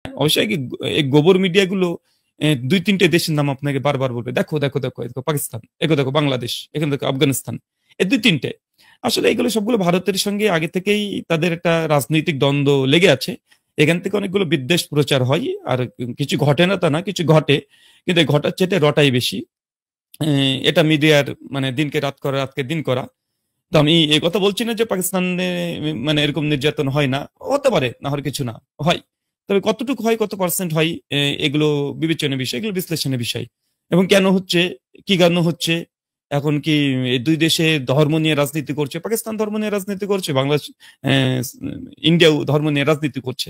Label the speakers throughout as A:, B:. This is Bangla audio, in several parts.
A: অবশ্যই এই গোবর মিডিয়াগুলো ২-৩ টে দেশের নাম আপনাকে বারবার বলবে। দেখো, দেখো, দেখো, দেখো পাকিস্তান, এগো দেখো বাংলাদেশ, এখানে দেখো আফগানিস্তান। এই ২-৩ টে। আসলে এগুলো সবগুলো ভারতের সঙ্গে আগে থেকেই তাদের একটা রাজনৈতিক দ্বন্দ্ব লেগে আছে। এখান থেকে অনেকগুলো বিদ্বেষ প্রচার হয়। আর কিছু ঘটে না তা না, কিছু ঘটে। কিন্তু এই ঘটার চাইতে রটাই বেশি। এটা মিডিয়ার মানে দিনকে রাত করা, রাতকে দিন করা। তো আমি এই কথা বলছি না যে পাকিস্তানে মানে এরকম নির্যাতন হয় না, হতে পারে, না হওয়ার কিছু না, হয়। তবে কতটুকু হয়, কত পার্সেন্ট হয়, এগুলো বিবেচনার বিষয়, এগুলো বিশ্লেষণের বিষয়। এবং কেন হচ্ছে, কি কারণ হচ্ছে, এখন কি এই দুই দেশে ধর্ম নিয়ে রাজনীতি করছে, পাকিস্তান ধর্ম নিয়ে রাজনীতি করছে, বাংলাদেশ আহ, ইন্ডিয়াও ধর্ম নিয়ে রাজনীতি করছে,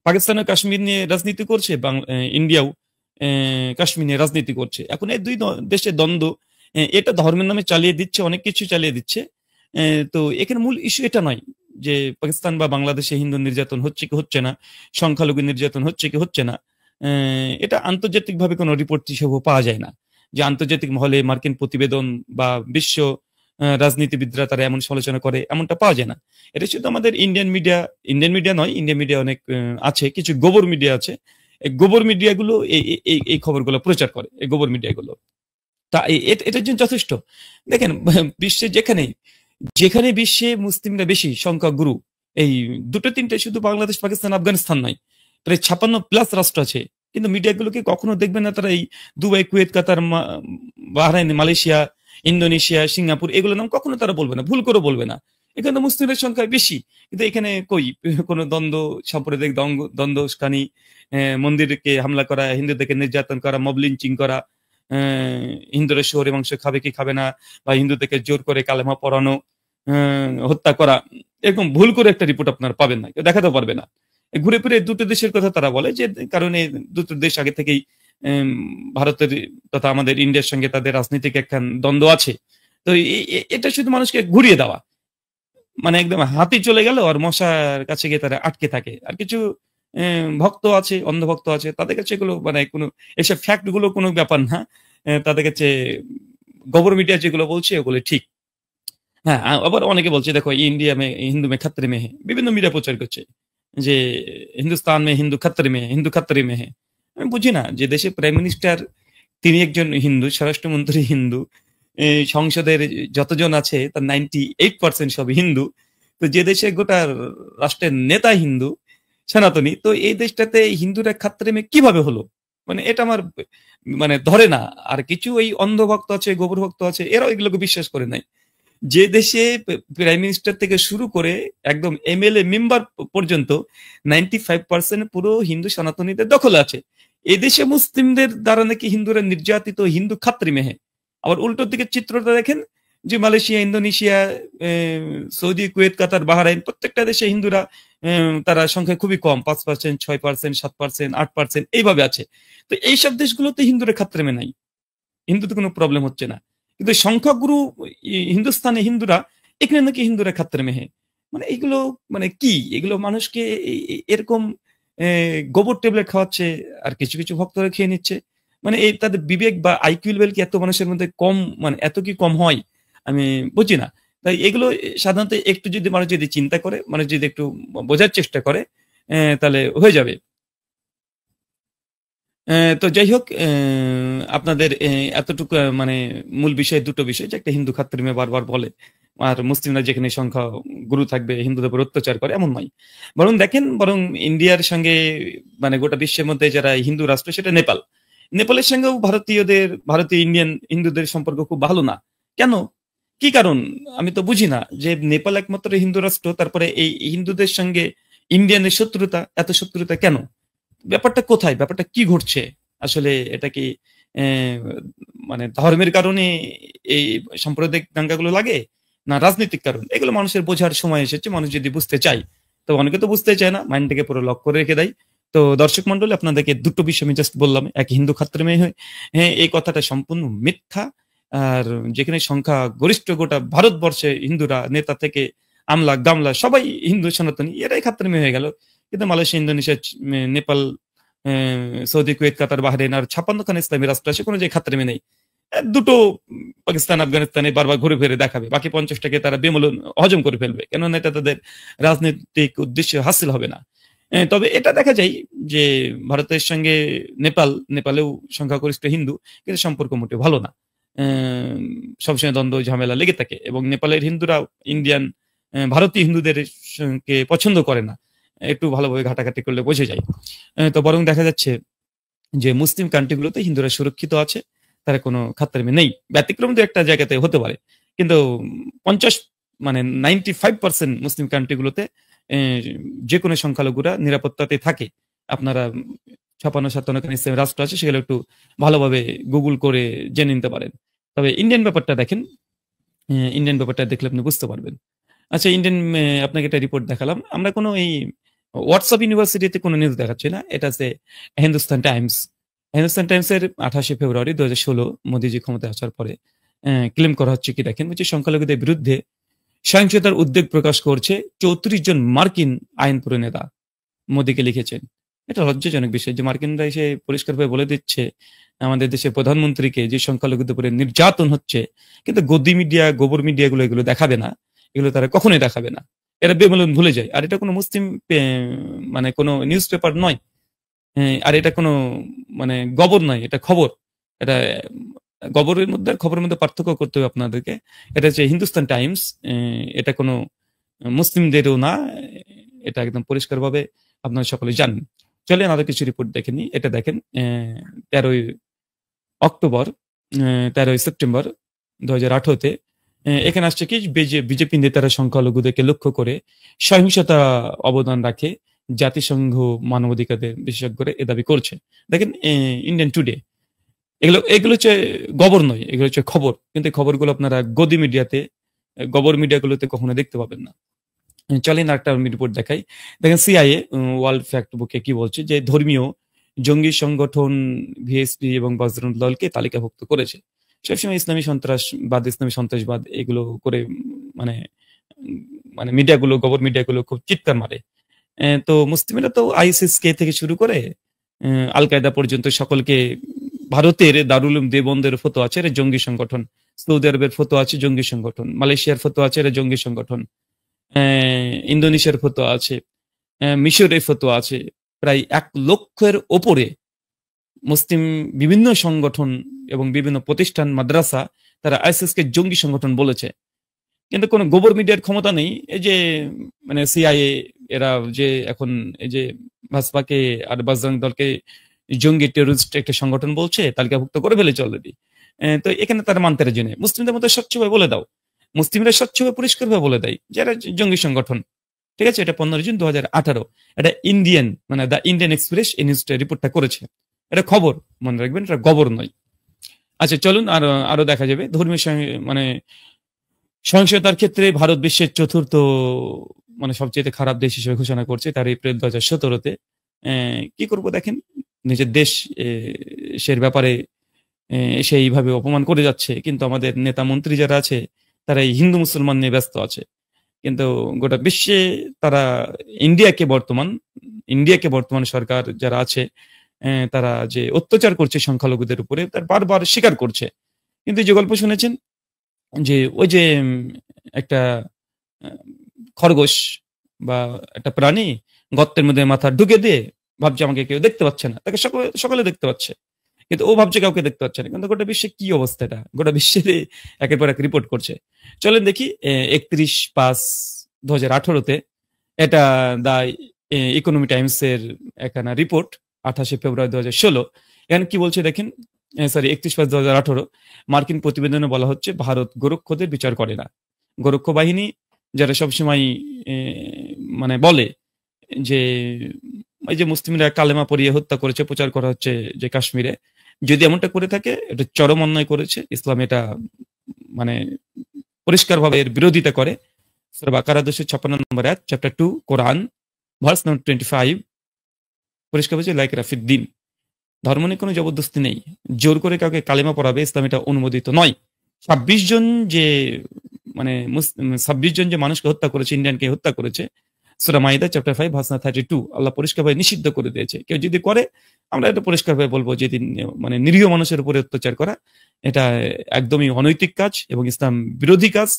A: পাকিস্তানও কাশ্মীর নিয়ে রাজনীতি করছে, ইন্ডিয়াও কাশ্মীর নিয়ে রাজনীতি করছে। এখন এই দুই দেশের দ্বন্দ্ব, এটা ধর্মের নামে চালিয়ে দিচ্ছে, অনেক কিছু চালিয়ে দিচ্ছে। তো এখানে মূল ইস্যু এটা নয় যে পাকিস্তান বা বাংলাদেশে হিন্দু নির্যাতন হচ্ছে কি হচ্ছে না, সংখ্যালঘু নির্যাতন হচ্ছে কি হচ্ছে না। এটা আন্তর্জাতিকভাবে কোনো রিপোর্ট হিসেবে পাওয়া যায় না যে আন্তর্জাতিক মহলে মার্কিন প্রতিবেদন বা বিশ্ব রাজনীতিবিদরা তারা এমন সমালোচনা করে, এমনটা পাওয়া যায় না। এটা শুধু আমাদের ইন্ডিয়ান মিডিয়া নয়, ইন্ডিয়ান মিডিয়া অনেক আছে, কিছু গোবর মিডিয়া আছে। এই গোবর মিডিয়াগুলো এই খবরগুলো প্রচার করে, এই গোবর মিডিয়াগুলো। তা এটার জন্য যথেষ্ট। দেখেন, বিশ্বে যেখানে যেখানে বিশ্বে মুসলিমরা বেশি সংখ্যা গুরু, এই ২-৩টে, শুধু বাংলাদেশ, পাকিস্তান, আফগানিস্তান নয়, প্রায় ৫৬+ রাষ্ট্র আছে। কিন্তু মিডিয়াগুলোকে কখনো দেখবেন না তারা এই Dubai, Kuwait, Qatar, Bahrain, Malaysia, Indonesia, Singapore, এগুলোর নাম কখনো তারা বলবে না, ভুল করে বলবে না। এখানে তো মুসলিমের সংখ্যা বেশি, কিন্তু এখানে কই কোনো দ্বন্দ্ব, সাম্প্রদায়িক দ্বন্দ্বস্থানি, মন্দিরকে হামলা করা, হিন্দুদেরকে নির্যাতন করা, মব লিঞ্চিং করা, হিন্দুরা শুয়োরের মাংস খাবে কি খাবে না, বা হিন্দুদেরকে জোর করে কালেমা পড়ানো, হত্যা করা, এরকম ভুল করে একটা রিপোর্ট আপনারা পাবেন না, কেউ দেখাতে পারবে না। ঘুরে ফিরে দুটো দেশের কথা তারা বলে, যে কারণে দুটো দেশ আগে থেকেই ভারতের তথা আমাদের ইন্ডিয়ার সঙ্গে তাদের রাজনৈতিক একখান দ্বন্দ্ব আছে। তো এটা শুধু মানুষকে ঘুরিয়ে দেওয়া, মানে একদম হাতি চলে গেল আর মশার কাছে গিয়ে তারা আটকে থাকে। আর কিছু ভক্ত আছে, অন্ধভক্ত আছে, তাদের কাছে এগুলো মানে কোনো এসব ফ্যাক্ট গুলো কোনো ব্যাপার না। তাদের কাছে গোবর মিডিয়া যেগুলো বলছে ওগুলো ঠিক। হ্যাঁ, আবার অনেকে বলছে দেখো ইন্ডিয়া মে হিন্দু মে খতরে মে হে, বিভিন্ন মিডিয়া প্রচার করছে যে হিন্দুস্তান মে হিন্দু খতরে মে, হিন্দু খতরে মে হে। আমি বুঝি না যে দেশের প্রাইম মিনিস্টার তিনি একজন হিন্দু, স্বরাষ্ট্রমন্ত্রী হিন্দু, সংসদের যতজন আছে তার 98% সব হিন্দু। তো যে দেশে গোটা রাষ্ট্রের নেতা হিন্দু, সনাতনী, তো এই দেশটাতে হিন্দুরা খাত্রেমে কিভাবে হলো? মানে এটা আমার মানে ধরে না। আর কিছু ওই অন্ধভক্ত আছে, গোবর ভক্ত আছে, এরাও এগুলোকে বিশ্বাস করে নাই। যে দেশে প্রাইম মিনিস্টার থেকে শুরু করে একদম এমএলএ মেম্বার পর্যন্ত 95% পুরো হিন্দু সনাতনীদের দখল আছে। এদেশে মুসলিমদের দ্বারা নাকি হিন্দুরা নির্যাতিত, হিন্দু খাত্রি মেহে। আবার উল্টো দিকে চিত্রটা দেখেন, যে Malaysia, Indonesia, Saudi, Kuwait, Qatar, Bahrain, প্রত্যেকটা দেশে হিন্দুরা তারা সংখ্যা খুবই কম, 5%, 6%, 7%, 8% এইভাবে আছে। তো এইসব দেশগুলোতে হিন্দুরা খাত্রেমে নাই, হিন্দুতে কোনো প্রবলেম হচ্ছে না। কিন্তু সংখ্যাগুরু হিন্দুস্তানে হিন্দুরা, এখানে নাকি হিন্দুরা খাত্রে মেহে। মানে এগুলো মানে কি, এগুলো মানুষকে এরকম গোবর ট্যাবলেট খাওয়াচ্ছে, আর কিছু কিছু ভক্তরা খেয়ে নিচ্ছে। মানে এই তাদের বিবেক বা আইকিউ লেভেল কি এত মানুষের মধ্যে কম, মানে এত কি কম হয়, আমি বুঝি না। তাই এগুলো সাধারণত একটু যদি মানুষ যদি চিন্তা করে, মানুষ যদি একটু বোঝার চেষ্টা করে, তাহলে হয়ে যাবে। তো যাই হোক, আপনাদের এতটুকু মানে মূল বিষয় দুটো বিষয়, যে একটা হিন্দু খাত্রিমে বারবার বলে, আর মুসলিমরা যেখানে সংখ্যা গুরু থাকবে হিন্দুদের উপর অত্যাচার করে, এমন নয়। বরং দেখেন, বরং ইন্ডিয়ার সঙ্গে মানে গোটা বিশ্বের মধ্যে যারা হিন্দু রাষ্ট্র, সেটা নেপাল। নেপালের সঙ্গেও ভারতীয় ইন্ডিয়ান হিন্দুদের সম্পর্ক খুব ভালো না। কেন, কি কারণ, আমি তো বুঝি না। যে নেপাল একমাত্র হিন্দু রাষ্ট্র, তারপরে এই হিন্দুদের সঙ্গে ইন্ডিয়ানের শত্রুতা, এত শত্রুতা কেন? ব্যাপারটা কোথায়, ব্যাপারটা কি ঘটছে আসলে? এটা কি আহ, মানে ধর্মের কারণে এই সাম্প্রদায়িক দাঙ্গাগুলো লাগে, না রাজনৈতিক কারণ? এগুলো মানুষের বোঝার সময় এসেছে, মানুষ যদি বুঝতে চায়। তো অনেকে তো বুঝতে চায় না, মাইন্ডটাকে পুরো লক করে রেখে দেয়। তো দর্শক মন্ডলী, আপনাদেরকে দুটো বিষয় আমি জাস্ট বললাম, এক হিন্দু খাত্রে মেয়ে হয়ে, হ্যাঁ এই কথাটা সম্পূর্ণ মিথ্যা। আর যেখানে সংখ্যা গরিষ্ঠ গোটা ভারতবর্ষে হিন্দুরা, নেতা থেকে আমলা গামলা সবাই হিন্দু সনাতনী, এরাই খাত্রে মেয়ে হয়ে গেল। কিন্তু Malaysia, Indonesia, Nepal, Saudi, Kuwait, Qatar, Bahrain আর 56 খান ইসলামী রাষ্ট্র আছে, কোনো যে খাত্রে নেই। দুটো পাকিস্তান, আফগানিস্তানে বারবার ঘুরে ফিরে দেখাবে, বাকি 50টাকে তারা বেমূল্য হজম করে ফেলবে, কেননা এটা তাদের রাজনৈতিক উদ্দেশ্য হাসিল হবে না। তবে এটা দেখা যায় যে ভারতের সঙ্গে নেপালেও সংখ্যাগরিষ্ঠ হিন্দু, কিন্তু সম্পর্ক মোটেও ভালো না। আম সবসময় দ্বন্দ্ব ঝামেলা লেগে থাকে এবং নেপালের হিন্দুরা ইন্ডিয়ান ভারতীয় হিন্দুদের সঙ্গে পছন্দ করে না। একটু ভালোভাবে ঘাটাঘাটি করলে বোঝা যায়। তো বরং দেখা যাচ্ছে যে মুসলিম কান্ট্রি গুলোতে হিন্দুরা সুরক্ষিত আছে। তারা কোনো খাতরামি নেই। ব্যতিক্রম ২-১ টা জায়গাতে হতে পারে। কিন্তু ৫০ মানে 95% মুসলিম কান্ট্রি গুলোতে এ যেকোনো সংখ্যালঘুরা নিরাপত্তাতে থাকে। আপনারা ৫৬-৫৭ খান ইসলামী রাষ্ট্র আছে, সেগুলো একটু ভালোভাবে গুগল করে জেনে নিতে পারেন। তবে ইন্ডিয়ান ব্যাপারটা দেখেন, ইন্ডিয়ান ব্যাপারটা দেখলে আপনি বুঝতে পারবেন। আচ্ছা, ইন্ডিয়ান আপনাকে একটা রিপোর্ট দেখালাম। আমরা কোনো এই WhatsApp ইউনিভার্সিটিতে কোনো নিউজ দেখাচ্ছি না। এটা হচ্ছে হিন্দুস্তান টাইমস। হিন্দুস্তান টাইমসের ২৮শে ফেব্রুয়ারি ২০১৬ মোদিজি ক্ষমতায় আসার পরে ক্লেম করা হচ্ছে কি দেখেন, বলছে সংখ্যালঘুদের বিরুদ্ধে সহিংসতার উদ্বেগ প্রকাশ করছে ৩৪ জন মার্কিন আইন প্রণেতা। মোদিকে লিখেছেন। এটা লজ্জাজনক বিষয় যে মার্কিনরা এসে পরিষ্কারভাবে বলে দিচ্ছে আমাদের দেশের প্রধানমন্ত্রীকে যে সংখ্যালঘুদের উপরে নির্যাতন হচ্ছে, কিন্তু গদি মিডিয়া, গোবর মিডিয়াগুলো এগুলো দেখাবে না। এগুলো তারা কখনোই দেখাবে না। এরা বেমালুম ভুলে যায়। আর এটা কোনো মুসলিম মানে কোনো নিউজ পেপার নয়। আর এটা কোনো মানে গবর নয়, এটা খবর। এটা গবরের মধ্যে আর খবরের মধ্যে পার্থক্য করতে হবে আপনাদেরকে। এটা হচ্ছে হিন্দুস্তান টাইমস। এটা কোনো মুসলিমদেরও না। এটা একদম পরিষ্কারভাবে আপনারা সকলে জানেন। চলেন আরো কিছু রিপোর্ট দেখে নিই। এটা দেখেন ১৩ই অক্টোবর, ১৩ই সেপ্টেম্বর ২০১৮ তে এখানে আসছে কি বিজেপি নেতারা সংখ্যালঘুদেরকে লক্ষ্য করে সহিংসতা অবদান রাখে জাতিসংঘ মানবাধিকারের বিশেষজ্ঞরা এ দাবি করছে। দেখেন ইন্ডিয়ান টুডে, এগুলো হচ্ছে গবর নয়, এগুলো হচ্ছে খবর। কিন্তু এই খবরগুলো আপনারা গদি মিডিয়াতে, গবর মিডিয়াগুলোতে কখনো দেখতে পাবেন না। চলেন আরেকটা রিপোর্ট দেখাই। দেখেন সিআইএ ওয়ার্ল্ড ফ্যাক্ট বুকে কি বলছে যে ধর্মীয় জঙ্গি সংগঠন ভিএসপি এবং বজরং দলকে তালিকাভুক্ত করেছে। সবসময় ইসলামী সন্ত্রাসবাদ, ইসলামী সন্ত্রাসবাদ এগুলো করে মানে মানে মিডিয়াগুলো, গবর মিডিয়াগুলো খুব চিৎকার মারে। তো মুসলিমেরা তো আইএসএস কে থেকে শুরু করে আল কায়দা পর্যন্ত সকলকে, ভারতের দারুল উলুম দেওবন্দের ফতোয়া আছে এরা জঙ্গি সংগঠন, সৌদি আরবের ফতোয়া আছে জঙ্গি সংগঠন, মালয়েশিয়ার ফতোয়া আছে এরা জঙ্গি সংগঠন, ইন্দোনেশিয়ার ফতোয়া আছে, মিশরের ফতোয়া আছে। প্রায় ১ লক্ষের ওপরে মুসলিম বিভিন্ন সংগঠন এবং বিভিন্ন প্রতিষ্ঠান, মাদ্রাসা, তারা আইএসএস কে জঙ্গি সংগঠন বলেছে। কিন্তু কোনো গোবর মিডিয়ার ক্ষমতা নেই। এই যে মানে সিআইএ এরা যে এখন এই যে ভাজপাকে আর বজরং দলকে জঙ্গি টেররিস্ট একটা সংগঠন বলছে, তালিকাভুক্ত করে ফেলেছে অলরেডি। তো এখানে তারা মানতে রাজি নেই। মুসলিমদের মধ্যে স্বচ্ছভাবে বলে দাও, মুসলিমরা স্বচ্ছভাবে পরিষ্কারভাবে বলে দেয় যে এরা জঙ্গি সংগঠন। ঠিক আছে? এটা 15 জুন ২০১৮ এটা ইন্ডিয়ান মানে দ্য ইন্ডিয়ান এক্সপ্রেস এই নিউজটা রিপোর্টটা করেছে। এটা খবর, মনে রাখবেন, এটা গবর নয়। আচ্ছা চলুন আরো দেখা যাবে ধর্মীয় মানে সহিংসতার ক্ষেত্রে ভারত বিশ্বের ৪র্থ মানে সবচেয়ে খারাপ দেশ হিসেবে ঘোষণা করছে তার এপ্রিল ২০১৭-তে। কি করব দেখেন, নিজের দেশ সের ব্যাপারে সে এইভাবে অপমান করে যাচ্ছে, কিন্তু আমাদের নেতা মন্ত্রী যারা আছে তারা এই হিন্দু মুসলমান নিয়ে ব্যস্ত আছে। কিন্তু গোটা বিশ্বে তারা ইন্ডিয়াকে বর্তমান সরকার যারা আছে তারা যে অত্যাচার করছে সংখ্যালঘুদের উপরে তার বারবার স্বীকার করছে। কিন্তু যে গল্প শুনেছেন যে ওই যে একটা খরগোশ বা একটা প্রাণী গর্তের মধ্যে মাথা ঢুকে দিয়ে ভাবছে আমাকে কেউ দেখতে পাচ্ছে না, তাকে সকলে দেখতে পাচ্ছে, কিন্তু ও ভাবছে কাউকে দেখতে পাচ্ছে না। কিন্তু গোটা বিশ্বে কি অবস্থা, এটা গোটা বিশ্বের একের পর এক রিপোর্ট করছে। চলেন দেখি ৩১/৫/২০১৮-তে এটা দা ইকোনমি টাইমস এর একখানা রিপোর্ট ২৮শে ফেব্রুয়ারি ২০১৬। এখানে কি বলছে দেখেন, সরি ৩১/৫/২০১৮ মার্কিন প্রতিবেদনে বলা হচ্ছে ভারত গোরক্ষদের বিচার করে না। গোরক্ষ বাহিনী যারা সবসময় মানে বলে যে এই যে মুসলিমরা কালেমা পড়িয়ে হত্যা করেছে, প্রচার করা হচ্ছে যে কাশ্মীরে, যদি এমনটা করে থাকে এটা চরম অন্যায় করেছে। ইসলাম এটা মানে পরিষ্কারভাবে এর বিরোধিতা করে। সূরা বাকারা ২৫৬ নম্বর আয়াত, চ্যাপ্টার 2 কোরআন ভার্স নম্বর 25 পরিষ্কার বলছে লাইক রাফিদ্দিন, ধর্ম নিয়ে কোনো জবরদস্তি নেই, জোর করে কাউকে কালেমা পড়াবে ইসলাম এটা অনুমোদিত নয়। ২৬ জন যে মানে ২৬ জন যে মানুষকে হত্যা করেছে, ইন্ডিয়ানকে হত্যা করেছে, সূরা মাইদা চ্যাপ্টার 5 ভার্স 32 আল্লাহ পরিষ্কারভাবে নিষিদ্ধ করে দিয়েছে। কেউ যদি করে আমরা এটা পরিষ্কারভাবে বলবো যে মানে নিরীহ মানুষের উপরে অত্যাচার করা এটা একদমই অনৈতিক কাজ এবং ইসলাম বিরোধী কাজ,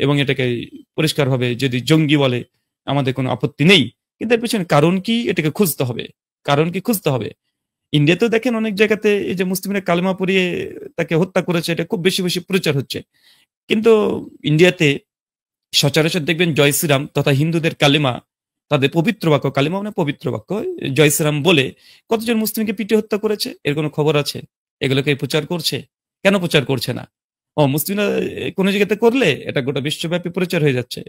A: এবং এটাকে পরিষ্কারভাবে যদি জঙ্গি বলে আমাদের কোনো আপত্তি নেই। কিন্তু এর পেছনে কারণ কি এটাকে খুঁজতে হবে। কারণ কি খুঁজতে হবে। ইন্ডিয়াতেও দেখেন অনেক জায়গাতে এই যে মুসলিমরা কালেমা পড়িয়ে তাকে হত্যা করেছে এটা খুব বেশি প্রচার হচ্ছে। কিন্তু ইন্ডিয়াতে সচরাচর দেখবেন জয় শ্রীরাম তথা হিন্দুদের কালেমা, তাদের পবিত্র বাক্য, কালেমা মানে পবিত্র বাক্য, জয় শ্রীরাম বলে কতজন মুসলিমকে পিটিয়ে হত্যা করেছে এর কোনো খবর আছে? এগুলোকে প্রচার করছে? কেন প্রচার করছে না? মুসলিমরা কোনো জায়গাতে করলে এটা গোটা বিশ্বব্যাপী প্রচার হয়ে যাচ্ছে।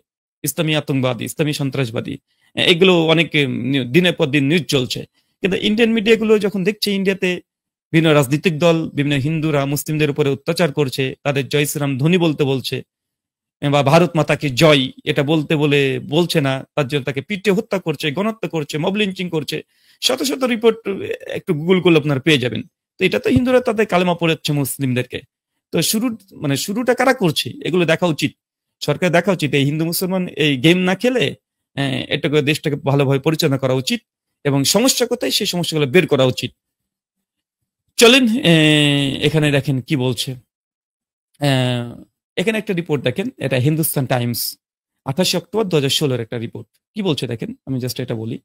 A: ইসলামী আতঙ্কবাদী, ইসলামী সন্ত্রাসবাদী, এগুলো অনেক দিনের পর দিন নিউজ চলছে। কিন্তু ইন্ডিয়ান মিডিয়াগুলো যখন দেখছে ইন্ডিয়াতে বিভিন্ন রাজনৈতিক দল, বিভিন্ন হিন্দুরা মুসলিমদের উপরে অত্যাচার করছে, তাদের জয় শ্রীরাম ধ্বনি বলতে বলছে, বা ভারত মাতাকে জয় এটা বলতে বলে বলছে না, তার জন্য তাকে পিটিয়ে হত্যা করছে, গণহত্যা করছে, মব লিঞ্চিং করছে, শত রিপোর্ট একটু গুগল করলে আপনারা পেয়ে যাবেন। তো এটা তো হিন্দুরা তাদের কালেমা পড়াচ্ছে মুসলিমদেরকে। তো শুরুটা কারা করছে এগুলো দেখা উচিত। সরকার দেখা উচিত এই হিন্দু মুসলমান এই গেম না খেলে এটাকে দেশটাকে ভালোভাবে পরিচালনা করা উচিত এবং সমস্যা কোথায় সেই সমস্যাগুলো বের করা উচিত। চলেন এখানে দেখেন কি বলছে। এখানে একটা রিপোর্ট দেখেন, এটা হিন্দুস্তান টাইমস 28 অক্টোবর 2016 একটা রিপোর্ট। কি বলছে দেখেন, আমি জাস্ট এটা বলি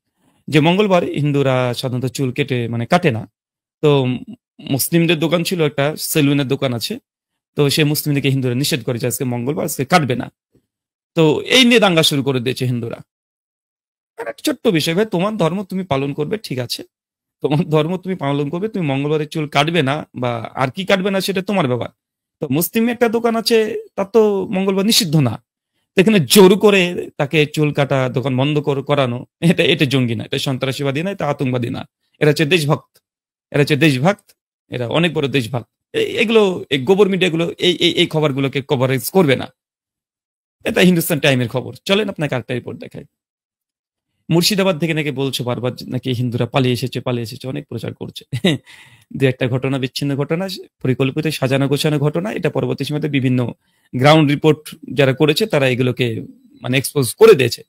A: যে মঙ্গলবার হিন্দুরা সাধারণত চুল কেটে মানে কাটে না। তো মুসলিমদের দোকান ছিল, একটা সেলুনের দোকান আছে, তো সে মুসলিমদেরকে হিন্দুরা নিষেধ করেছে আজকে মঙ্গলবার, আজকে কাটবে না। তো এই নিয়ে দাঙ্গা শুরু করে দিয়েছে হিন্দুরা। একটা ছোট্ট বিষয়, ভাই তোমার ধর্ম তুমি পালন করবে ঠিক আছে, তোমার ধর্ম তুমি পালন করবে, তুমি মঙ্গলবারের চুল কাটবে না বা আর কি কাটবে না সেটা তোমার ব্যাপার। তো মুসলিম একটা দোকান আছে, তার তো মঙ্গলবার নিষিদ্ধ না, এখানে জোর করে তাকে চুল কাটা দোকান বন্ধ করানো, এটা জঙ্গি না, এটা সন্ত্রাসবাদী না, এটা আতঙ্কবাদী না, এরা হচ্ছে দেশভক্ত, এরা হচ্ছে দেশভক্ত, এরা অনেক বড় দেশভক্ত। এগুলো এই গোবর মিডিয়াগুলো এই খবরগুলোকে কভারেজ করবে না। এটা হিন্দুস্তান টাইমের খবর। চলেন আপনাকে আরেকটা রিপোর্ট দেখাই। মুর্শিদাবাদ থেকে নাকি বলছে বারবার নাকি হিন্দুরা পালিয়ে এসেছে, অনেক প্রচার করছে। দু একটা ঘটনা, বিচ্ছিন্ন ঘটনা, পরিকল্পিত সাজানো গোছানো ঘটনা, এটা পরবর্তী সময়তে বিভিন্ন গ্রাউন্ড রিপোর্ট যারা করেছে তারা এগুলোকে মানে এক্সপোজ করে দিয়েছে।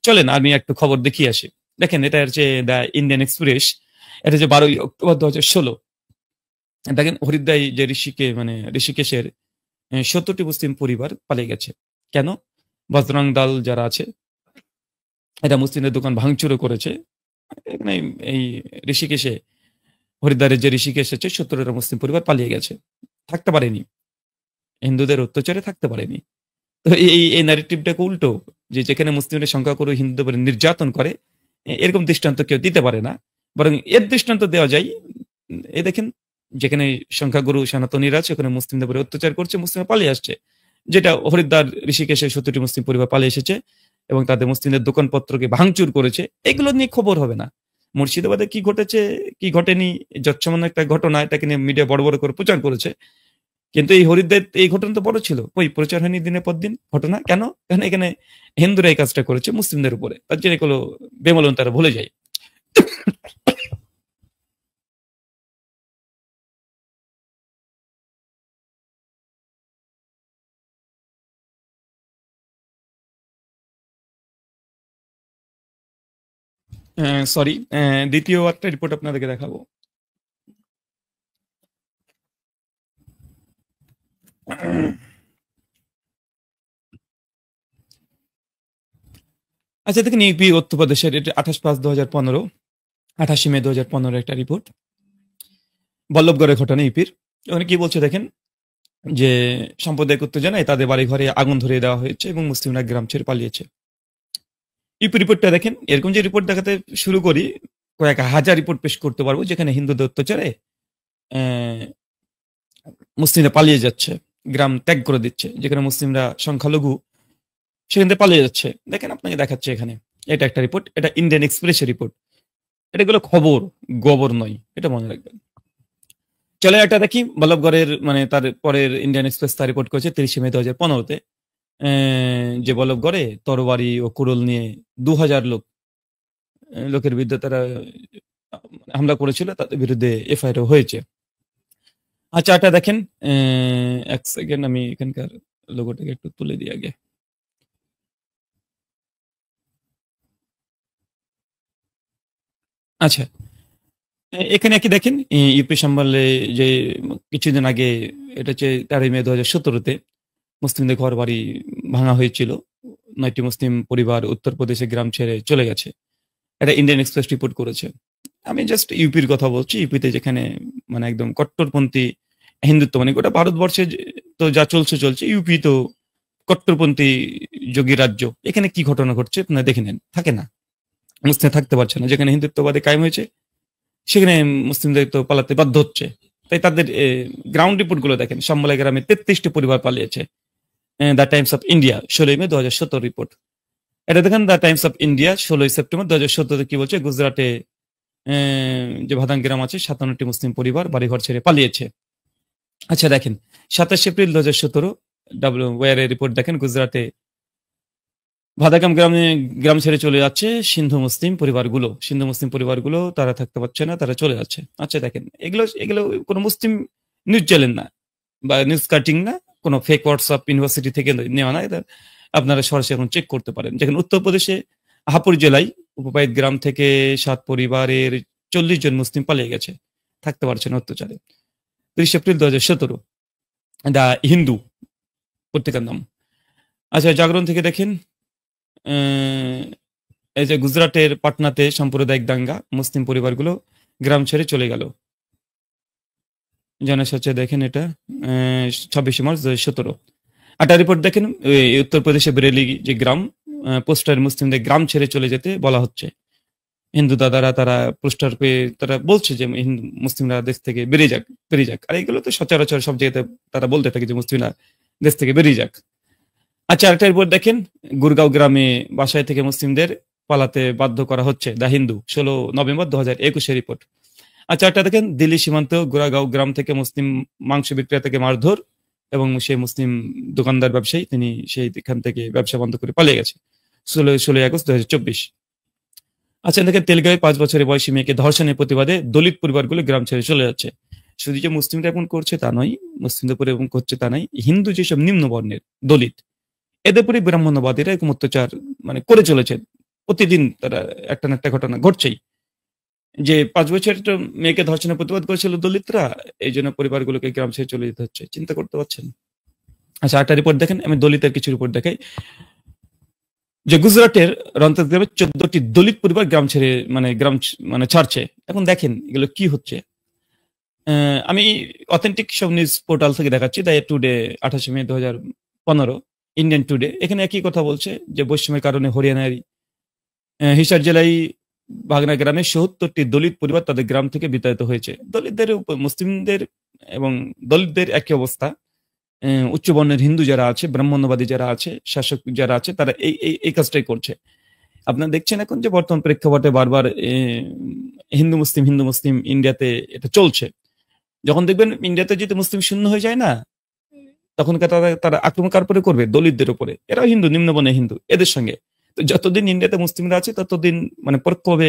A: চলেন আমি একটু খবর দেখিয়ে আসি। দেখেন এটা হচ্ছে দ্য ইন্ডিয়ান এক্সপ্রেস, এটা যে 12 অক্টোবর 2016। দেখেন হরিদ্দায় যে ঋষিকেশের 70টি মুসলিম পরিবার পালিয়ে গেছে। কেন? বজরং দল যারা আছে এটা মুসলিমদের দোকান ভাঙচুরও করেছে। এখানে এই ঋষিকেশে, হরিদ্বারের যে ঋষিকেশ আছে, 70টা মুসলিম পরিবার পালিয়ে গেছে, থাকতে পারেনি, হিন্দুদের অত্যাচারে থাকতে পারেনি। তো এই ন্যারেটিভটাকে উল্টো, যে যেখানে মুসলিমদের সংখ্যাগুরু হিন্দুদের উপরে নির্যাতন করে, এরকম দৃষ্টান্ত কেউ দিতে পারে না, বরং এর দৃষ্টান্ত দেওয়া যায়। এই দেখেন যেখানে সংখ্যাগুরু সনাতনীরা আছে ওখানে মুসলিমদের উপরে অত্যাচার করছে, মুসলিমরা পালিয়ে আসছে, যেটা হরিদ্বার ঋষিকেশে 70টি মুসলিম পরিবার পালিয়ে এসেছে এবং তাদের মুসলিমদের দোকানপত্রকে ভাঙচুর করেছে, এগুলো নিয়ে খবর হবে না। মুর্শিদাবাদে কি ঘটেছে কি ঘটেনি যৎসামান্য একটা ঘটনা, এটাকে নিয়ে মিডিয়া বড় করে প্রচার করেছে। কিন্তু এই হরিদ্বার এই ঘটনা তো বড় ছিল, ওই প্রচার হয়নি দিনের পর দিন ঘটনা। কেন? কারণ এখানে হিন্দুরা এই কাজটা করেছে মুসলিমদের উপরে, তার জন্য এগুলো বেমলন তারা ভুলে যায়। সরি, দ্বিতীয় একটা রিপোর্ট আপনাদেরকে দেখাবো। আচ্ছা দেখেন ইউপি উত্তরপ্রদেশের, এটা 28/5/2015, 28 মে 2015 একটা রিপোর্ট, বল্লভগড়ের ঘটনা ইউপির। ওখানে কি বলছে দেখেন, যে সাম্প্রদায়িক উত্তেজনায় তাদের বাড়ি ঘরে আগুন ধরিয়ে দেওয়া হয়েছে এবং মুসলিমরা গ্রাম ছেড়ে পালিয়েছে। ইউপি রিপোর্টটা দেখেন, এরকম যে রিপোর্ট দেখাতে শুরু করি কয়েক হাজার রিপোর্ট পেশ করতে পারবো যেখানে হিন্দুদের অত্যাচারে মুসলিমরা পালিয়ে যাচ্ছে, গ্রাম ত্যাগ করে দিচ্ছে, যেখানে মুসলিমরা সংখ্যালঘু সেখান থেকে পালিয়ে যাচ্ছে। দেখেন আপনাকে দেখাচ্ছে এখানে, এটা একটা রিপোর্ট, এটা ইন্ডিয়ান এক্সপ্রেসের রিপোর্ট, এটা গুলো খবর, গোবর নয়, এটা মনে রাখবেন। চলে একটা দেখি বল্লভগড়ের, তার পরের ইন্ডিয়ান এক্সপ্রেস তার রিপোর্ট করেছে 30 মে 2015-তে, যে বল্লভগড়ে তরবারি ও কুড়ুল নিয়ে 2000 লোকের বিরুদ্ধে তারা হামলা করেছিল, তাদের বিরুদ্ধে এফআইআর হয়েছে। আচ্ছা এটা দেখেন, এক সেকেন্ড আমি এখানকার লোগোটাকে একটু তুলে দিই আগে। আচ্ছা এখানে কি দেখেন, ইউপি সম্বলে যে কিছুদিন আগে, এটা হচ্ছে 13 মে 2017-তে মুসলিমদের ঘর বাড়ি ভাঙা হয়েছিল, 9টি মুসলিম পরিবার উত্তরপ্রদেশে গ্রাম ছেড়ে চলে গেছে। এটা ইন্ডিয়ান এক্সপ্রেস রিপোর্ট করেছে। আমি জাস্ট ইউপির কথা বলছি, ইউপিতে যেখানে মানে একদম কট্টরপন্থী হিন্দুত্ব, মানে গোটা ভারতবর্ষে তো যা চলছে চলছে, ইউপি তো কট্টরপন্থী যোগী রাজ্য। এখানে কি ঘটনা ঘটছে আপনারা দেখে নেন। থাকে না, মুসলিম থাকতে পারছে না, যেখানে হিন্দুত্ববাদী কায়েম হয়েছে সেখানে মুসলিমদের তো পালাতে বাধ্য হচ্ছে। তাই তাদের গ্রাউন্ড রিপোর্ট গুলো দেখেন, সম্বলাই গ্রামে 33টি পরিবার পালিয়েছে। The Times of India 16 May 2017 report. এটা দেখেন the Times of India 16 September 2017 কি বলছে, গুজরাটে যে ভাদাং গ্রাম আছে 57টি মুসলিম পরিবার বাড়িঘর ছেড়ে পালিয়েছে। আচ্ছা দেখেন 27 এপ্রিল 2017 ওয়ার রিপোর্ট দেখেন, গুজরাটে ভাদাগাম গ্রাম ছেড়ে চলে যাচ্ছে সিন্ধু মুসলিম পরিবারগুলো তারা থাকতে পারছে না, তারা চলে যাচ্ছে। আচ্ছা দেখেন, এগুলো এগুলো কোনো মুসলিম নিউজ চ্যানেল না বা নিউজ কাটিং না, কোনো ফেক হোয়াটসঅ্যাপ ইউনিভার্সিটি থেকে নেওয়া না, এটা আপনারা সরাসরি এখন চেক করতে পারেন। যেখানে উত্তরপ্রদেশে হাপুর জেলায় উপপায়িত গ্রাম থেকে 7 পরিবারের 40 জন মুসলিম পালিয়ে গেছে, থাকতে পারছে না অত্যাচারে। 30 এপ্রিল 2017 দা হিন্দু পত্রিকার নাম। আচ্ছা জাগরণ থেকে দেখেন, এই যে গুজরাটের পাটনাতে সাম্প্রদায়িক দাঙ্গা, মুসলিম পরিবারগুলো গ্রাম ছেড়ে চলে গেল। জানা হচ্ছে দেখেন এটা 26 মার্চ 2017। একটা রিপোর্ট দেখেন, উত্তরপ্রদেশে বেরেলি যে গ্রাম, পোস্টার মুসলিমদের গ্রাম ছেড়ে চলে যেতে বলা হচ্ছে। হিন্দু দাদারা তারা পোস্টার পেয়ে তারা বলছে যে মুসলিমরা দেশ থেকে বেরিয়ে যাক। আর এগুলো তো সচরাচর সব জায়গাতে তারা বলতে থাকে যে মুসলিমরা দেশ থেকে বেরিয়ে যাক। আচ্ছা আরেকটা রিপোর্ট দেখেন, গুরগাঁও গ্রামে বাসায় থেকে মুসলিমদের পালাতে বাধ্য করা হচ্ছে। দা হিন্দু 16 নভেম্বর 2021 রিপোর্ট। আচ্ছা একটা দেখেন, দিল্লি সীমান্ত গুরগাঁও গ্রাম থেকে মুসলিম মাংস বিক্রেতাকে মারধর এবং সেই মুসলিম দোকানদার ব্যবসায়ী তিনি সেইখান থেকে ব্যবসা বন্ধ করে পালিয়ে গেছে। 16 আগস্ট 2024। আচ্ছা দেখেন, তেলগাঁয়ে 5 বছরের বয়সী মেয়েকে ধর্ষণের প্রতিবাদে দলিত পরিবারগুলো গ্রাম ছেড়ে চলে যাচ্ছে। শুধু যে মুসলিমরা এমন করছে তা নয়, মুসলিমদের উপরে এমন করছে তা নয়, হিন্দু যেসব নিম্ন বর্ণের দলিত এদের উপরে ব্রাহ্মণ্যবাদীরা এরকম অত্যাচার মানে করে চলেছে। প্রতিদিন তারা একটা না একটা ঘটনা ঘটছেই। যে 5 বছরের একটা মেয়েকে ধর্ষণের প্রতিবাদ করেছিল দলিতরা, এই জন্য পরিবারগুলোকে গ্রাম ছেড়ে চলে যেতে হচ্ছে। চিন্তা করতে পারছেন? আচ্ছা একটা রিপোর্ট দেখেন, আমি দলিতের কিছু রিপোর্ট দেখাই। যে গুজরাটের রন্তর গ্রামে 14টি দলিত পরিবার গ্রাম ছেড়ে মানে ছাড়ছে। এখন দেখেন এগুলো কি হচ্ছে। আমি অথেন্টিক সব নিউজ পোর্টাল থেকে দেখাচ্ছি। The today 28 May 2015, Indian today, এখানে একই কথা বলছে যে বৈষম্যের কারণে হরিয়ানার হিসার জেলায় ভাগনা গ্রামে 77টি দলিত পরিবার তাদের গ্রাম থেকে বিতাড়িত হয়েছে। দলিতদের মুসলিমদের এবং দলিতদের একই অবস্থা। উচ্চ বর্ণের হিন্দু যারা আছে, ব্রাহ্মণ্যবাদী যারা আছে, শাসক যারা আছে, তারা এই কাজটাই করছে। আপনারা দেখছেন এখন যে বর্তমান প্রেক্ষাপটে বারবার হিন্দু মুসলিম ইন্ডিয়াতে এটা চলছে। যখন দেখবেন ইন্ডিয়াতে যদি মুসলিম শূন্য হয়ে যায় না, তখন তারা আক্রমণ কার উপরে করবে? দলিতদের উপরে। এরাও হিন্দু, নিম্নবর্ণের হিন্দু, এদের সঙ্গে। তো যতদিন ইন্ডিয়াতে মুসলিমরা আছে ততদিন মানে পরোক্ষভাবে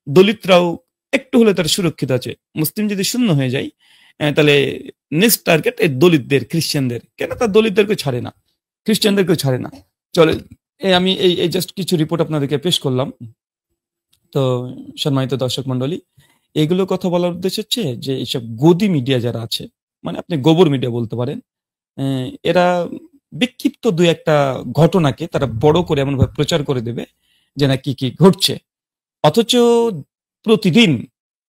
A: দলিতরাও একটু হলে তারা সুরক্ষিত আছে। মুসলিম যদি শূন্য হয়ে যায় তাহলে নেক্সট টার্গেট এই দলিতদের, খ্রিস্টানদের। কেন তার দলিতদেরকে ছাড়ে না, খ্রিস্টানদেরকেও ছাড়ে না। চলে আমি এই জাস্ট কিছু রিপোর্ট আপনাদেরকে পেশ করলাম। তো সম্মানিত দর্শক মন্ডলী, এগুলো কথা বলার উদ্দেশ্য হচ্ছে যে এইসব গদি মিডিয়া যারা আছে, মানে আপনি গোবর মিডিয়া বলতে পারেন, এরা বিক্ষিপ্ত দুই একটা ঘটনাকে তারা বড় করে এমন ভাবে প্রচার করে দেবে যে না কি কি ঘটছে, অথচ প্রতিদিন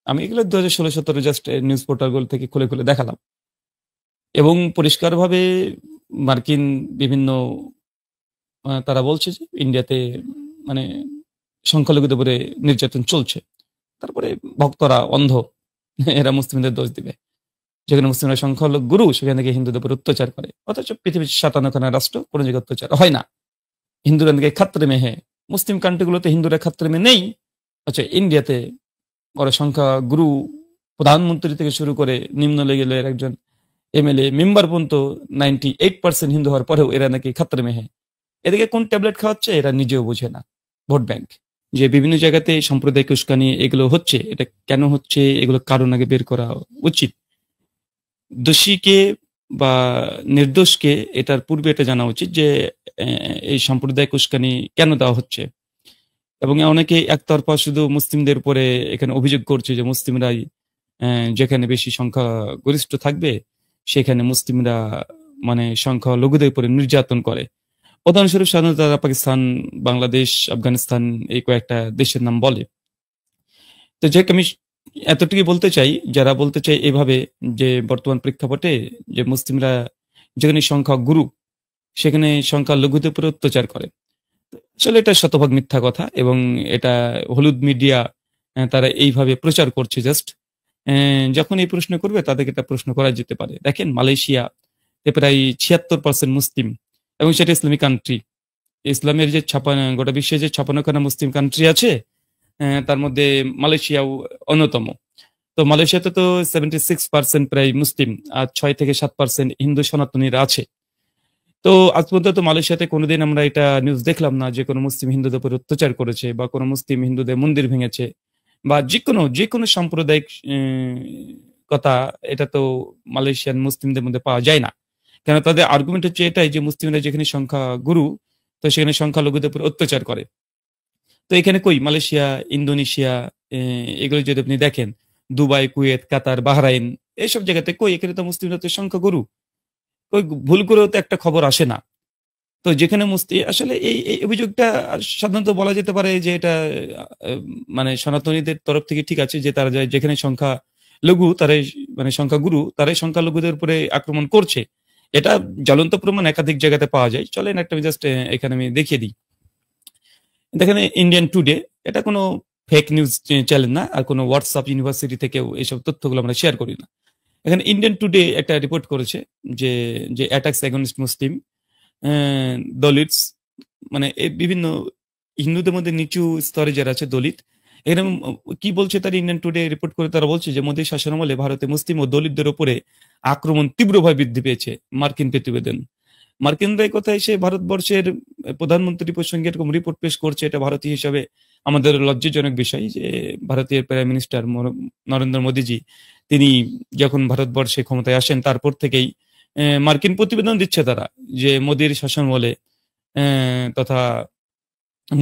A: আমি এগুলো 2016-17 জাস্ট নিউজ পোর্টালগুলো থেকে খুলে খুলে দেখালাম এবং পরিষ্কারভাবে মার্কিন বিভিন্ন তারা বলছে যে ইন্ডিয়াতে মানে সংখ্যালঘুদের উপরে নির্যাতন চলছে। তারপরে ভক্তরা অন্ধ, এরা মুসলিমদের দোষ দিবে। যেখানে মুসলিমরা সংখ্যালঘু গুরু, সেখান থেকে হিন্দুদের উপর অত্যাচার করে। অথচ পৃথিবীর 57খানা রাষ্ট্র কোনো জায়গায় অত্যাচার হয় না। হিন্দুরা দিকে খাত্রে মেহে, মুসলিম কান্ট্রিগুলোতে হিন্দুরা খাত্রে মে নেই। আচ্ছা ইন্ডিয়াতে বড় সংখ্যা গুরু, প্রধানমন্ত্রী থেকে শুরু করে নিম্ন লেভেলের একজন এমএলএ মেম্বার পর্যন্ত 98% হিন্দু হওয়ার পরেও এরা নাকি খাত্রে মেহে। এদিকে কোন ট্যাবলেট খাওয়াচ্ছে এরা নিজেও বোঝে না। ভোট ব্যাংক যে বিভিন্ন জায়গাতে সাম্প্রদায়িক উস্কানি এগুলো হচ্ছে, এটা কেন হচ্ছে এগুলো কারণ আগে বের করা উচিত। দোষীকে বা নির্দোষকে এটার পূর্বে এটা জানা উচিত যে এই সাম্প্রদায়িক উস্কানি কেন দেওয়া হচ্ছে। এবং অনেকে একতরফা শুধু মুসলিমদের উপরে এখানে অভিযোগ করছে যে মুসলিমরাই যেখানে বেশি সংখ্যা গরিষ্ঠ থাকবে সেখানে মুসলিমরা মানে সংখ্যা লঘুদের উপরে নির্যাতন করে। উদাহরণস্বরূপ সাধারণত তারা পাকিস্তান, বাংলাদেশ, আফগানিস্তান এই কয়েকটা দেশের নাম বলে। তো যাক আমি এতটুকুই বলতে চাই, যারা বলতে চাই এভাবে যে বর্তমান প্রেক্ষাপটে যে মুসলিমরা যেখানে সংখ্যা গুরু সেখানে সংখ্যালঘুদের উপরে অত্যাচার করে। আসলে এটা শতভাগ মিথ্যা কথা এবং এটা হলুদ মিডিয়া তারা এইভাবে প্রচার করছে জাস্ট। যখন এই প্রশ্ন করবে তাদেরকে একটা প্রশ্ন করা যেতে পারে। দেখেন মালয়েশিয়া প্রায় ৭৬% মুসলিম এবং সেটা ইসলামিক কান্ট্রি। ইসলামের যে গোটা বিশ্বে যে ৫৬খানা মুসলিম কান্ট্রি আছে তার মধ্যে মালয়েশিয়াও অন্যতম। তো মালয়েশিয়াতে তো 76% প্রায় মুসলিম আর ৬ থেকে ৭% হিন্দু সনাতনীরা আছে। তো আজ পর্যন্ত মালয়েশিয়াতে কোনোদিন আমরা এটা নিউজ দেখলাম না যে কোনো মুসলিম হিন্দুদের উপর অত্যাচার করেছে বা কোনো মুসলিম হিন্দুদের মন্দির ভেঙেছে বা যে কোনো সাম্প্রদায়িক কথা। এটা তো মালয়েশিয়ান মুসলিমদের মধ্যে পাওয়া যায় না। কেন তাদের আর্গুমেন্ট হচ্ছে এটাই যে মুসলিমরা যেখানে সংখ্যা গুরু তো সেখানে সংখ্যালঘুদের উপর অত্যাচার করে। তো এখানে কই মালয়েশিয়া, ইন্দোনেশিয়া এগুলো যদি আপনি দেখেন, দুবাই, কুয়েত, কাতার, বাহরাইন এইসব জায়গাতে কই এখানে তো মুসলিমরা তো সংখ্যা গুরু। ওই ভুল করেও তো একটা খবর আসে না। তো যেখানে আসলে এই অভিযোগটা সাধারণত বলা যেতে পারে যে এটা মানে সনাতনীদের তরফ থেকে ঠিক আছে যে তারা যেখানে সংখ্যা লঘু তারাই মানে সংখ্যা গুরু তারাই সংখ্যালঘুদের উপরে আক্রমণ করছে। এটা জ্বলন্ত প্রমাণ একাধিক জায়গাতে পাওয়া যায়। চলেন একটা জাস্ট এখানে আমি দেখিয়ে দিই। দেখেন ইন্ডিয়ান টুডে, এটা কোনো ফেক নিউজ চ্যানেল না আর কোনো হোয়াটসঅ্যাপ ইউনিভার্সিটি থেকেও এইসব তথ্যগুলো আমরা শেয়ার করি না। এখানে ইন্ডিয়ান টুডে একটা রিপোর্ট করেছে যে যে অ্যাটাকস এগেইনস্ট মুসলিম দলিতস, মানে বিভিন্ন হিন্দুদের মধ্যে নিচু স্তরে যারা আছে দলিত, এরকম কি বলছে তার ইন্ডিয়ান টুডে রিপোর্ট করে তারা বলছে যে মোদী শাসনামলে ভারতে মুসলিম ও দলিতদের উপরে আক্রমণ তীব্রভাবে বৃদ্ধি পেয়েছে। মার্কিন প্রতিবেদন, মার্কিনরা এই কথা এসে ভারতবর্ষের প্রধানমন্ত্রী প্রসঙ্গে এরকম রিপোর্ট পেশ করছে। এটা ভারতীয় হিসাবে আমাদের লজ্জাজনক বিষয় যে ভারতীয় প্রাইম মিনিস্টার নরেন্দ্র মোদীজি তিনি যখন ভারতবর্ষে ক্ষমতায় আসেন তারপর থেকেই মার্কিন প্রতিবেদন দিচ্ছে তারা যে মোদীর শাসন বলে তথা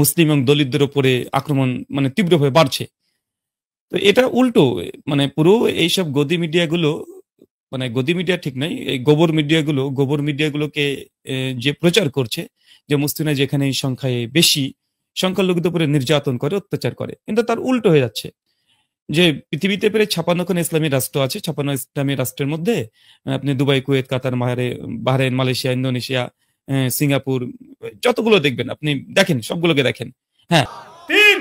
A: মুসলিম এবং দলিতদের উপরে আক্রমণ মানে তীব্রভাবে বাড়ছে। তো এটা উল্টো, মানে পুরো এইসব গদি মিডিয়াগুলো, মানে গদি মিডিয়া ঠিক নাই, এই গোবর মিডিয়াগুলোকে যে প্রচার করছে যে মুসলিমরা যেখানে সংখ্যায় বেশি সংখ্যালঘুদের উপরে নির্যাতন করে অত্যাচার করে, কিন্তু তার উল্টো হয়ে যাচ্ছে। যে পৃথিবীতে প্রায় ৫৬খান ইসলামী রাষ্ট্র আছে, ৫৬ ইসলামী রাষ্ট্রের মধ্যে আপনি Dubai, Kuwait, Qatar, Bahrain, Malaysia, Indonesia, Singapore যতগুলো দেখবেন আপনি দেখেন, সবগুলোকে দেখেন। হ্যাঁ,
B: ৩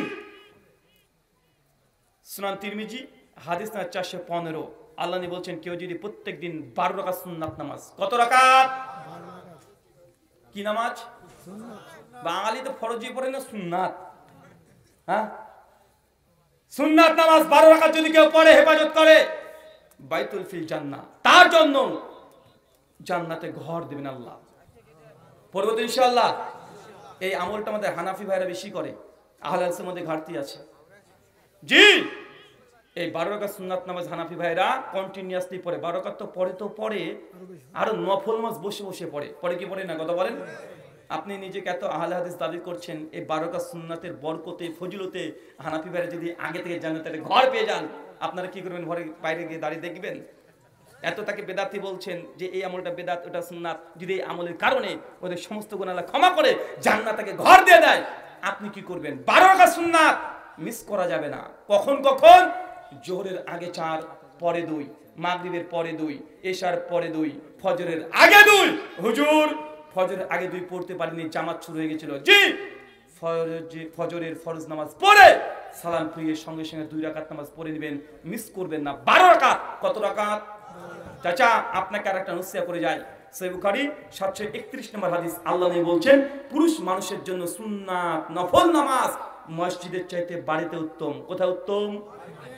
B: সুনান তিরমিজি হাদিস নাম্বার ৪১৫। আল্লাহ নবী বলছেন কেউ যদি প্রত্যেকদিন ১২ রাকাত সুন্নাত নামাজ, কত রাকাত? কি নামাজ? বাঙালিতে ফরজি পড়ে না সুন্নাত। হ্যাঁ, সুন্নাত নামাজ ১২ রাকাত যদি কেউ পড়ে, হেফাজত করে, বাইতুল ফিল জান্নাহ, তার জন্য জান্নাতে ঘর দিবেন আল্লাহ। পড়বো তো ইনশাআল্লাহ। এই আমলটা আমাদের হানাফি ভাইরা বেশি করে, আহলে হাদিসের মধ্যে ঘাটতি আছে। জি, এই ১২ রাকাত সুন্নাত নামাজ হানাফি ভাইরা কন্টিনিউয়াসলি পড়ে। ১২ রাকাত তো পড়ে আরো নফল নামাজ বসে বসে পড়ে কি পড়ে না? কথা বলেন। আপনি নিজেকে এত আহলে হাদিস দাবি করছেন, এই ১২ রাকাত সুন্নাতের বরকতে ফজিলতে হানাফি ভাইরা যদি আগে থেকে জান্নাতের ঘর পেয়ে যান, আপনারা কি করবেন? ঘরে বাইরে গিয়ে দাঁড়িয়ে দেখবেন? এত তাকে বেদাতি বলছেন যে এই আমলটা বেদাত, ওটা সুন্নাত। যদি এই আমলের কারণে ওদের সমস্ত গুনাহ আল্লাহ ক্ষমা করে জান্নাতকে ঘর দিয়ে দেয়, আপনি কি করবেন? ১২ রাকাত সুন্নাত মিস করা যাবে না। কখন? জোহরের আগে ৪, পরে ২, মাগরিবের পরে ২, এশার পরে ২, ফজরের আগে ২। হুজুর ফজরের আগে ২ পড়তে পারিনি, জামাত শুরু হয়ে গেছিল। জি, ফজরের ফরজ নামাজ পড়ে সালাম ফিরিয়ে সঙ্গে সঙ্গে ২ রাকাত নামাজ পড়ে নেবেন, মিস করবেন না। ১২ রাকাত। কত রাকাত? চাচা আপনাকে আরেকটা নসিহত করে যায়, সহিহ বুখারী ৭৩১ নম্বর হাদিস। আল্লাহ নবী বলছেন পুরুষ মানুষের জন্য সুন্নাত নফল নামাজ মসজিদের চাইতে বাড়িতে উত্তম। কোথায় উত্তম?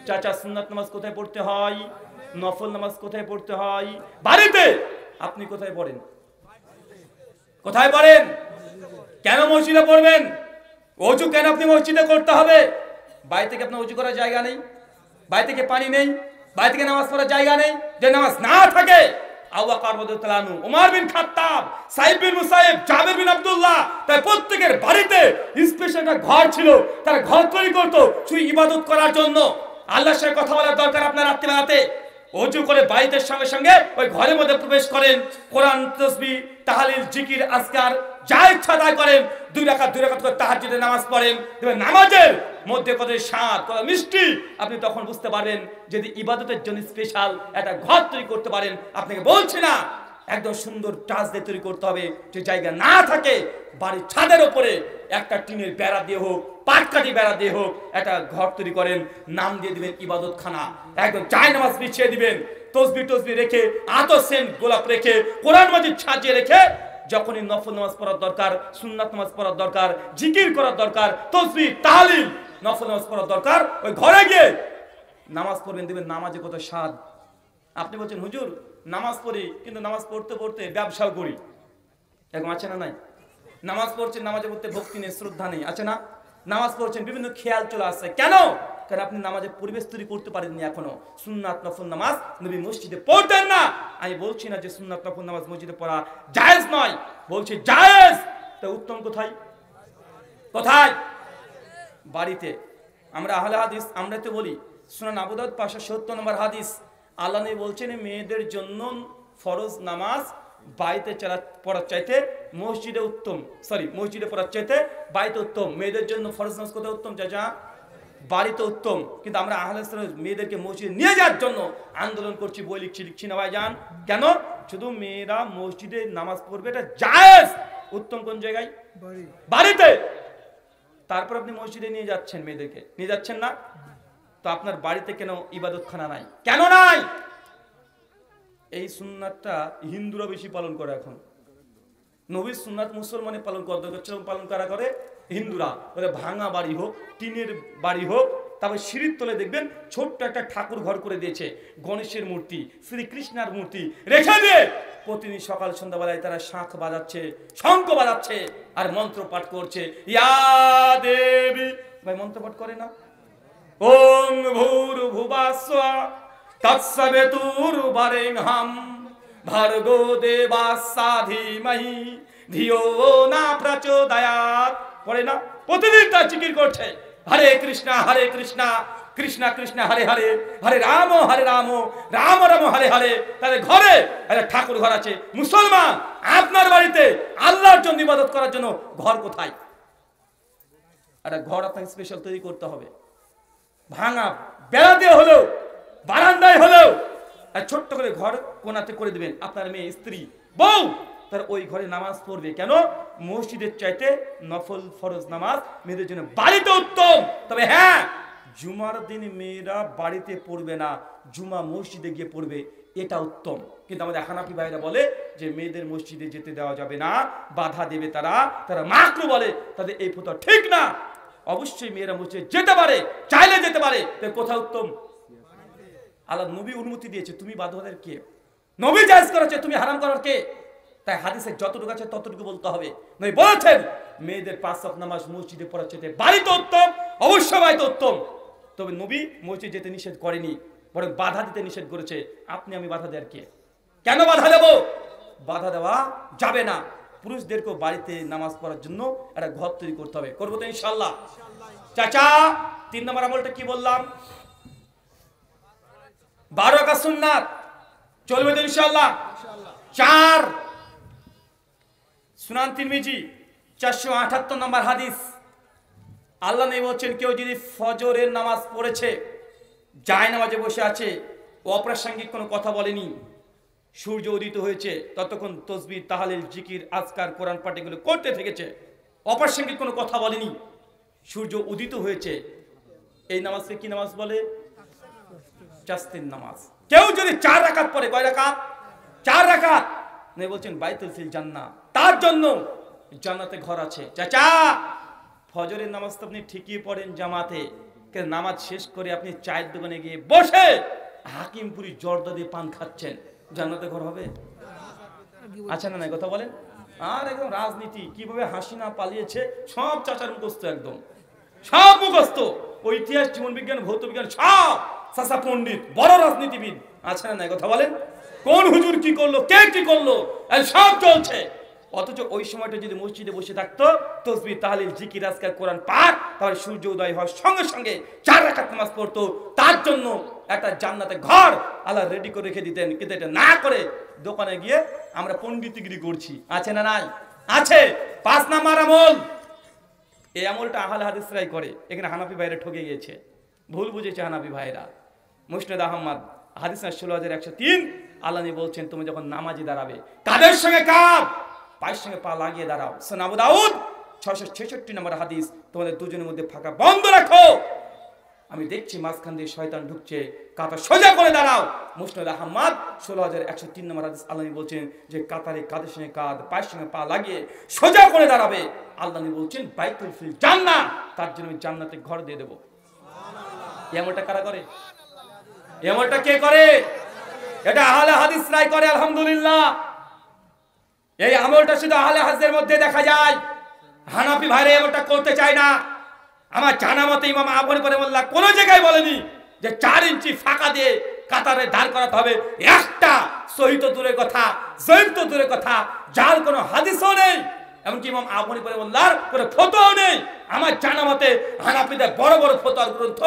B: চাচা সুন্নাত নামাজ কোথায় পড়তে হয়? নফল নামাজ কোথায় পড়তে হয়? বাড়িতে। আপনি কোথায় পড়েন? কোথায় পড়েন? কেন মসজিদে পড়বেন? ওযু কেন আপনি মসজিদে করতে হবে? বাড়ি থেকে আপনার ওযু করার জায়গা নেই, বাড়ি থেকে পানি নেই, বাড়ি থেকে নামাজ পড়ার জায়গা নেই। যে নামাজ না থাকে, আবু বকর রাদিয়াল্লাহু আনহু, ওমর বিন খাত্তাব, সাইদ বিন মুসাইব, জাবের বিন আব্দুল্লাহ, তাই প্রত্যেকের বাড়িতে স্পেশাল একটা ঘর ছিল। তারা ঘর তৈরি করত শুধু ইবাদত করার জন্য। আল্লাহর সাথে কথা বলার দরকার আপনার রাত্রিবেলাতে, ওযু করে বাড়িতে সঙ্গে সঙ্গে ওই ঘরের মধ্যে প্রবেশ করেন, কোরআন, তাসবিহ, তাহলিল, জিকির, আজকার যা ইচ্ছা তাই করেন। ২ রাকাত করে তাহাজ্জুদের নামাজ পড়েন। নামাজের মধ্যে কত স্বাদ, কত মিষ্টি, আপনি তখন বুঝতে পারবেন। যদি ইবাদতের জন্য স্পেশাল একটা ঘর তৈরি করতে পারেন, আপনাকে বলছি না একদম সুন্দর টাচ দিয়ে তৈরি করতে হবে, যে জায়গা না থাকে বাড়ির ছাদের উপরে একটা টিনের বেড়া দিয়ে হোক, পাটকাঠি বেড়া দিয়ে হোক, একটা ঘর তৈরি করেন, নাম দিয়ে দিবেন ইবাদত খানা, একদম জায়নামাজ বিছিয়ে দিবেন, তসবিহ টসবিহ রেখে, আতর সেন্ট গোলাপ রেখে, কোরআন মাজিদ সাজিয়ে রেখে, যখনই নফল নামাজ পড়ার দরকার, সুন্নাত নামাজ পড়ার দরকার, জিকির করার দরকার, তসবিহ তাহলিল নফল নামাজ পড়ার দরকার, ওই ঘরে গিয়ে নামাজ পড়বেন, দেখবেন নামাজে কত স্বাদ। আপনি বলছেন হুজুর নামাজ পড়ি, কিন্তু নামাজ পড়তে পড়তে ব্যবসাও করি, এরকম আছে না নাই? নামাজ পড়ছেন, নামাজের প্রতি ভক্তি নেই, শ্রদ্ধা নেই, আছে না? নামাজ পড়ছেন, বিভিন্ন খেয়াল চলে আসছে, কেন? কারণ আপনি নামাজের পরিবেশ তৈরি করতে পারেননি এখনো। সুন্নাত নফল নামাজ নবী মসজিদে পড়তেন না। আমি বলছি না যে সুন্নাত নফল নামাজ মসজিদে পড়া জায়েজ নয়, বলছি জায়েজ। তা উত্তম কোথায়? কোথায়? বাড়িতে। আমরা আহলে হাদিস, আমরা তো বলি সুনান আবু দাউদ 570 নম্বর হাদিস, আল্লাহ নবী বলছেন মেয়েদের জন্য ফরজ নামাজ বাড়িতে পড়ার চাইতে মসজিদে উত্তম, মসজিদে পড়ার চাইতে বাড়িতে উত্তম। মেয়েদের জন্য ফরজ নামাজ কোথায় উত্তম? চাচা বাড়িতে উত্তম। কিন্তু আমরা আহলে সুন্নাত মেয়েদেরকে মসজিদে নিয়ে যাওয়ার জন্য আন্দোলন করছি, বই লিখছি না ভাইজান। কেন? শুধু মেয়েরা মসজিদে নামাজ পড়বে এটা জায়েজ। উত্তম কোন জায়গায়? বাড়িতে। তারপর আপনি মসজিদে নিয়ে যাচ্ছেন, মেয়েদেরকে নিয়ে যাচ্ছেন না, তো আপনার বাড়িতে কেন ইবাদতখানা নাই? কেন নাই? এই সুন্নাতটা হিন্দুরা বেশি পালন করে এখন। নবীর সুন্নাত মুসলমানে পালন পালন করা করে হিন্দুরা। ভাঙা বাড়ি হোক, টিনের বাড়ি হোক, তারপর সিঁড়ির তলে দেখবেন ছোট্ট একটা ঠাকুর ঘর করে দিয়েছে, গণেশের মূর্তি, শ্রীকৃষ্ণের মূর্তি রেখে দিয়ে প্রতিদিন সকাল সন্ধ্যাবেলায় তারা শাঁখ বাজাচ্ছে, শঙ্খ বাজাচ্ছে আর মন্ত্র পাঠ করছে। ইয়া দেবী, ভাই মন্ত্র পাঠ করে না? ওং ভূর্ভুবস্সুঃ তৎসবিতুর্বরেণ্যং ভর্গো দেবস্য ধীমহি ধিয়ো ন প্রচোদয়াৎ। পড়ে না? প্রতিদিন তা জিকির করছে, হরে কৃষ্ণ কৃষ্ণ কৃষ্ণ হরে হরে, হরে রাম রাম রাম হরে হরে। তাদের ঘরে একটা ঠাকুর ঘর আছে। মুসলমান, আপনার বাড়িতে আল্লাহর জন্য ইবাদত করার জন্য ঘর কোথায়? একটা ঘর আপনাকে স্পেশাল তৈরি করতে হবে। ভাঙা বেড়া দিয়ে হলেও, বারান্দায় হলেও ছোট্ট করে ঘর কোনাতে করে দিবেন। আপনার মেয়ে, স্ত্রী, বউ তার ওই ঘরে নামাজ পড়বে। কেন? মসজিদের চাইতে নফল ফরজ নামাজ মেয়েদের জন্য বাড়িতে উত্তম। তবে হ্যাঁ, জুমার দিন মেয়েরা বাড়িতে পড়বে না, জুমা মসজিদে গিয়ে পড়বে, এটা উত্তম। কিন্তু আমাদের হানাফি ভাইরা বলে যে মেয়েদের মসজিদে যেতে দেওয়া যাবে না, বাধা দেবে তারা মাকরু বলে। তাদের এই ফতোয়া ঠিক না। অবশ্যই মেয়েরা মসজিদে যেতে পারে, চাইলে যেতে পারে। কোথায় উত্তম? আল্লাহ নবী অনুমতি দিয়েছে, তুমি বাধ্যবাধীর কে? নবী জায়েজ করেছে, তুমি হারাম করার কে? তাই হাদিসে যতটুকু আছে ততটুকু বলতে হবে। নবী বলেছেন মেয়েদের 5 ওয়াক্ত নামাজ মসজিদে পড়ার চাইতে বাড়িতে উত্তম, অবশ্যই বাড়িতে উত্তম। তবে নবী মসজিদ যেতে নিষেধ করেনি, বরং বাধা দিতে নিষেধ করেছে। আপনি আমি বাধা দেওয়ার কে? কেন বাধা দেব? বাধা দেওয়া যাবে না। পুরুষদেরকেও বাড়িতে নামাজ পড়ার জন্য একটা ঘর তৈরি করতে হবে। করবো তো ইনশাআল্লাহ। চাচা 3 নম্বর আমলটা কি বললাম? 12 রাকাত সুন্নাত চলবে তো ইনশাআল্লাহ। 4 সুনান তিরমিজি 478 নম্বর হাদিস, আল্লাহ নবী বলেন কেউ যদি ফজরের নামাজ পড়েছে, জায়নামাজে বসে আছে, অপ্রাসঙ্গিক কোনো কথা বলেনি, সূর্য উদিত হয়েছে ততক্ষণ তসবিহ তাহলিল জিকির আজকার কোরআন পাঠ এগুলো করতে থেকেছে, অপ্রাসঙ্গিক কোনো কথা বলেনি, সূর্য উদিত হয়েছে, এই নামাজকে কি নামাজ বলে? চাস্তির নামাজ। কেউ যদি 4 রাকাত পড়ে, কয় রাকাত? 4 রাকাত। নবী বলছেন বাইতুল ফিল জান্নাহ, তার জন্য জান্নাতে ঘর আছে। চাচা ফজরের নামাজ তো আপনি ঠিকই পড়েন জামাতে, কিন্তু নামাজ শেষ করে আপনি চায়ের দোকানে গিয়ে বসে হাকিমপুরি জর্দা দিয়ে পান খাচ্ছেন, জান্নাতে ঘর হবে? আচ্ছা না, কথা বলেন। আর একদম রাজনীতি কিভাবে হাসিনা পালিয়েছে সব চাচার মুখস্থ, একদম সব মুখস্থ। ওই ইতিহাস, জীবন বিজ্ঞান, ভৌত বিজ্ঞান সব চাচা পণ্ডিত, বড় রাজনীতিবিদ। আচ্ছা না, কথা বলেন। কোন হুজুর কি করলো, কে কি করলো, সব চলছে। অথচ ওই সময়টা যদি মসজিদে বসে থাকতো, তসবিহ তাহলিল জিকির আজকার কোরআন পাঠ, তাহলে সূর্য উদয় হওয়ার সঙ্গে সঙ্গে 4 রাকাত নামাজ পড়তো, তার জন্য একটা জান্নাতে ঘর আল্লাহ রেডি করে রেখে দিতেন। কিন্তু এটা না করে দোকানে গিয়ে আমরা পণ্ডিতগিরি করছি। আছে না নাই? আছে। 5 নাম্বার আমল, এই আমলটা আহলে হাদিসরাই করে, এখানে হানাফি ভাইরা ঠকে গিয়েছে, ভুল বুঝেছে হানাফি ভাইরা। মুসনাদ আহমদ হাদিস 16103 আল্লাহ নবী বলছেন তুমি যখন নামাজে দাঁড়াবে কাদের সঙ্গে কাঁধ, পায়ের সঙ্গে পা লাগিয়ে দাঁড়াও। সুনান আবু দাউদ 666 নম্বর হাদিস, তোমাদের দুজনের মধ্যে ফাঁকা বন্ধ রাখো, আমি দেখছি মাঝখান দিয়ে শয়তান ঢুকছে, কাঁধ সোজা করে দাঁড়াও। মুসনাদ আহমদ 16103 নম্বর হাদিস আল্লাহ নবী বলছেন যে কাতারে কাঁধের সঙ্গে কাঁধ, পায়ের সঙ্গে পা লাগিয়ে সোজা করে দাঁড়াবে, আল্লাহ নবী বলছেন বাইতুল ফিল জান্নাহ, তার জন্য আমি জান্নাতে ঘর দিয়ে দেবো। এমনটা কারা করে? এমনটা কে করে? এটা আহলে হাদিসরাই করে। আলহামদুলিল্লাহ, এই আমলটা শুধু আহলে হাদিসের মধ্যে দেখা যায়, হানাফি ভাইরা এমনটা করতে চায় না। আমার জানা মতে ইমাম আবু হানিফা রাহিমাহুল্লাহ কোন জায়গায় বলেনি যে 4 ইঞ্চি ফাঁকা দিয়ে কাতারে দাঁড় করাতে হবে। একটা সহিহ তো দূরের কথা, জয়ীফ তো দূরের কথা, যার কোনো হাদিসও নেই, এমনকি ইমাম আবু হানিফা রাহিমাহুল্লাহর কোনো ফতোয়াও নেই। আমার জানা মতে হানাফিদের বড় বড় ফতোয়ার গ্রন্থ